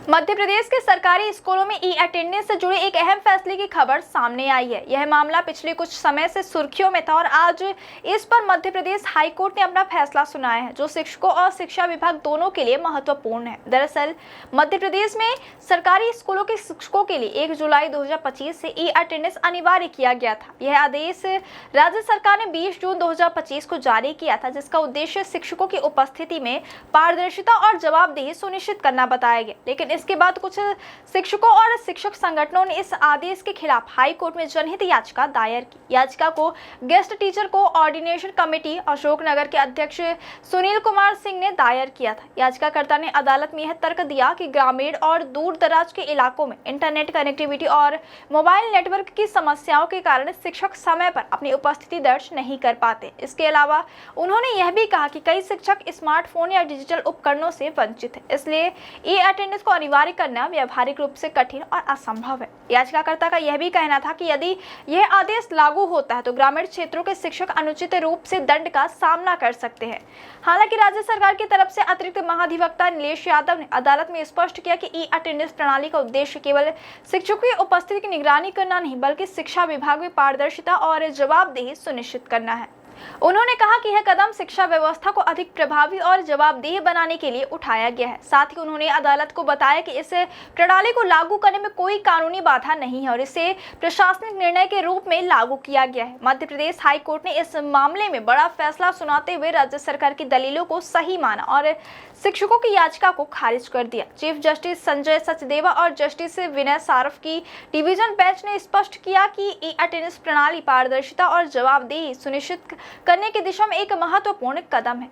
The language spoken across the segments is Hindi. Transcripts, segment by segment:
मध्य प्रदेश के सरकारी स्कूलों में ई अटेंडेंस से जुड़े एक अहम फैसले की खबर सामने आई है। यह मामला पिछले कुछ समय से सुर्खियों में था और आज इस पर मध्य प्रदेश हाई कोर्ट ने अपना फैसला सुनाया है, जो शिक्षकों और शिक्षा विभाग दोनों के लिए महत्वपूर्ण है। दरअसल मध्य प्रदेश में सरकारी स्कूलों के शिक्षकों के लिए 1 जुलाई 2025 से ई अटेंडेंस अनिवार्य किया गया था। यह आदेश राज्य सरकार ने 20 जून 2025 को जारी किया था, जिसका उद्देश्य शिक्षकों की उपस्थिति में पारदर्शिता और जवाबदेही सुनिश्चित करना बताया गया। लेकिन इसके बाद कुछ शिक्षकों और शिक्षक संगठनों ने इस आदेश के खिलाफ हाई कोर्ट में जनहित याचिका दायर की। याचिका को guest teacher coordination committee Ashoknagar के अध्यक्ष सुनील कुमार सिंह ने दायर किया था। याचिकाकर्ता ने अदालत में यह तर्क दिया कि ग्रामीण और दूर दराज के इलाकों में इंटरनेट कनेक्टिविटी और मोबाइल नेटवर्क की समस्याओं के कारण शिक्षक समय पर अपनी उपस्थिति दर्ज नहीं कर पाते। इसके अलावा उन्होंने यह भी कहा कि कई शिक्षक स्मार्टफोन या डिजिटल उपकरणों से वंचित हैं, इसलिए ई अटेंडेंस को अनिवार्य करना व्यावहारिक रूप से कठिन और असंभव है। याचिकाकर्ता का यह भी कहना था कि यदि यह आदेश लागू होता है तो ग्रामीण क्षेत्रों के शिक्षक अनुचित रूप से दंड का सामना कर सकते हैं। हालांकि राज्य सरकार की तरफ से अतिरिक्त महाधिवक्ता नीलेश यादव ने अदालत में स्पष्ट किया कि ई अटेंडेंस प्रणाली का उद्देश्य केवल शिक्षकों की उपस्थिति की निगरानी करना नहीं, बल्कि शिक्षा विभाग में पारदर्शिता और जवाबदेही सुनिश्चित करना है। उन्होंने कहा कि यह कदम शिक्षा व्यवस्था को अधिक प्रभावी और जवाबदेह बनाने के लिए उठाया गया है। साथ ही उन्होंने अदालत को बताया कि इस प्रणाली को लागू करने में कोई कानूनी बाधा नहीं है और इसे प्रशासनिक निर्णय के रूप में लागू किया गया है। मध्य प्रदेश हाई कोर्ट ने इस मामले में बड़ा फैसला सुनाते हुए राज्य सरकार की दलीलों को सही माना और शिक्षकों की याचिका को खारिज कर दिया। चीफ जस्टिस संजय सचदेवा और जस्टिस विनय सारफ की डिवीजन बेंच ने स्पष्ट किया कि ई अटेंडेंस प्रणाली पारदर्शिता और जवाबदेही सुनिश्चित करने की दिशा में एक महत्वपूर्ण कदम है।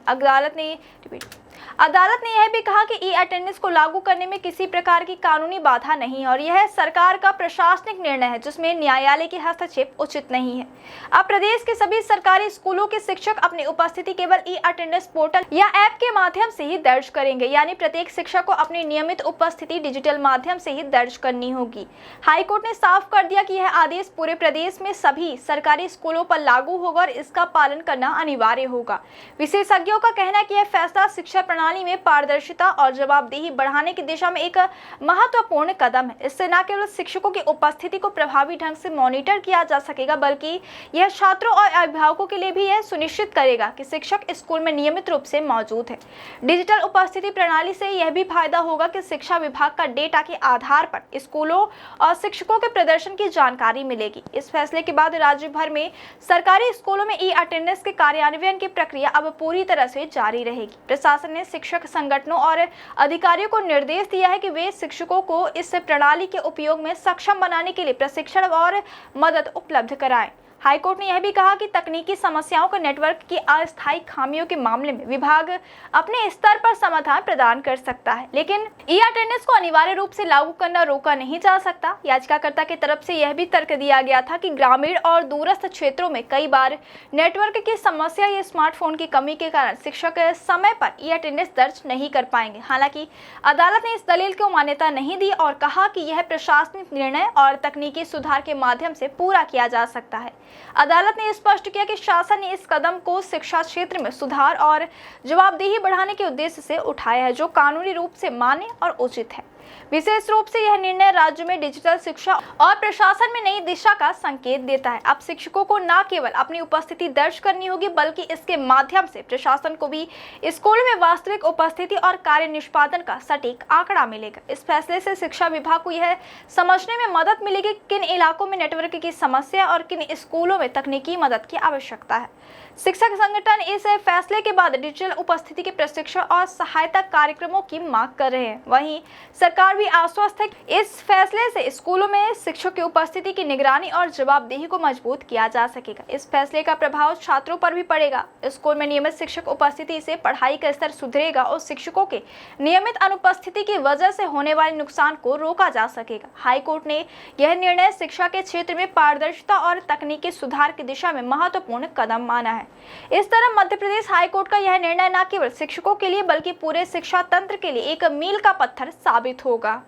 अदालत ने यह भी कहा कि ई अटेंडेंस को लागू करने में किसी प्रकार की कानूनी बाधा नहीं है और यह सरकार का प्रशासनिक निर्णय है, जिसमें न्यायालय की हस्तक्षेप उचित नहीं है। अब प्रदेश के सभी सरकारी स्कूलों के शिक्षक अपनी उपस्थिति केवल ई अटेंडेंस पोर्टल या ऐप के माध्यम से ही दर्ज करेंगे, यानी प्रत्येक शिक्षक को अपनी नियमित उपस्थिति डिजिटल माध्यम से ही दर्ज करनी होगी। हाईकोर्ट ने साफ कर दिया कि यह आदेश पूरे प्रदेश में सभी सरकारी स्कूलों पर लागू होगा और इसका पालन करना अनिवार्य होगा। विशेषज्ञों का कहना है कि यह फैसला शिक्षा प्रणाली में पारदर्शिता और जवाबदेही बढ़ाने की दिशा में एक महत्वपूर्ण कदम है। इससे न केवल शिक्षकों की उपस्थिति को प्रभावी ढंग से मॉनिटर किया जा सकेगा, बल्कि यह छात्रों और अभिभावकों के लिए भी यह सुनिश्चित करेगा कि शिक्षक स्कूल में नियमित रूप से मौजूद है। डिजिटल उपस्थिति प्रणाली से यह भी फायदा होगा कि शिक्षा विभाग का डेटा के आधार पर स्कूलों और शिक्षकों के प्रदर्शन की जानकारी मिलेगी। इस फैसले के बाद राज्य भर में सरकारी स्कूलों में ई अटेंडेंस के कार्यान्वयन की प्रक्रिया अब पूरी तरह से जारी रहेगी। प्रशासन ने शिक्षक संगठनों और अधिकारियों को निर्देश दिया है कि वे शिक्षकों को इस प्रणाली के उपयोग में सक्षम बनाने के लिए प्रशिक्षण और मदद उपलब्ध कराएं। हाईकोर्ट ने यह भी कहा कि तकनीकी समस्याओं का नेटवर्क की अस्थायी खामियों के मामले में विभाग अपने स्तर पर समाधान प्रदान कर सकता है, लेकिन ई अटेंडेंस को अनिवार्य रूप से लागू करना रोका नहीं जा सकता। याचिकाकर्ता की तरफ से यह भी तर्क दिया गया था कि ग्रामीण और दूरस्थ क्षेत्रों में कई बार नेटवर्क की समस्या या स्मार्टफोन की कमी के कारण शिक्षक समय पर ई अटेंडेंस दर्ज नहीं कर पाएंगे। हालांकि अदालत ने इस दलील को मान्यता नहीं दी और कहा कि यह प्रशासनिक निर्णय और तकनीकी सुधार के माध्यम से पूरा किया जा सकता है। अदालत ने स्पष्ट किया कि शासन ने इस कदम को शिक्षा क्षेत्र में सुधार और जवाबदेही बढ़ाने के उद्देश्य से उठाया है, जो कानूनी रूप से मान्य और उचित है। विशेष रूप से यह निर्णय राज्य में डिजिटल शिक्षा और प्रशासन में नई दिशा का संकेत देता है। अब शिक्षकों को न केवल अपनी उपस्थिति दर्ज करनी होगी, बल्कि इसके माध्यम से प्रशासन को भी स्कूल में वास्तविक उपस्थिति और कार्य निष्पादन का सटीक आंकड़ा मिलेगा। इस फैसले से शिक्षा विभाग को यह समझने में मदद मिलेगी किन इलाकों में नेटवर्क की समस्या और किन स्कूलों में तकनीकी मदद की आवश्यकता है। शिक्षक संगठन इस फैसले के बाद डिजिटल उपस्थिति के प्रशिक्षण और सहायता कार्यक्रमों की मांग कर रहे हैं। वहीं सरकार भी आश्वस्त है कि इस फैसले से स्कूलों में शिक्षक की उपस्थिति की निगरानी और जवाबदेही को मजबूत किया जा सकेगा। इस फैसले का प्रभाव छात्रों पर भी पड़ेगा। स्कूल में नियमित शिक्षक उपस्थिति से पढ़ाई का स्तर सुधरेगा और शिक्षकों के नियमित अनुपस्थिति की वजह से होने वाले नुकसान को रोका जा सकेगा। हाईकोर्ट ने यह निर्णय शिक्षा के क्षेत्र में पारदर्शिता और तकनीकी सुधार की दिशा में महत्वपूर्ण कदम माना है। इस तरह मध्य प्रदेश हाईकोर्ट का यह निर्णय न केवल शिक्षकों के लिए बल्कि पूरे शिक्षा तंत्र के लिए एक मील का पत्थर साबित होगा।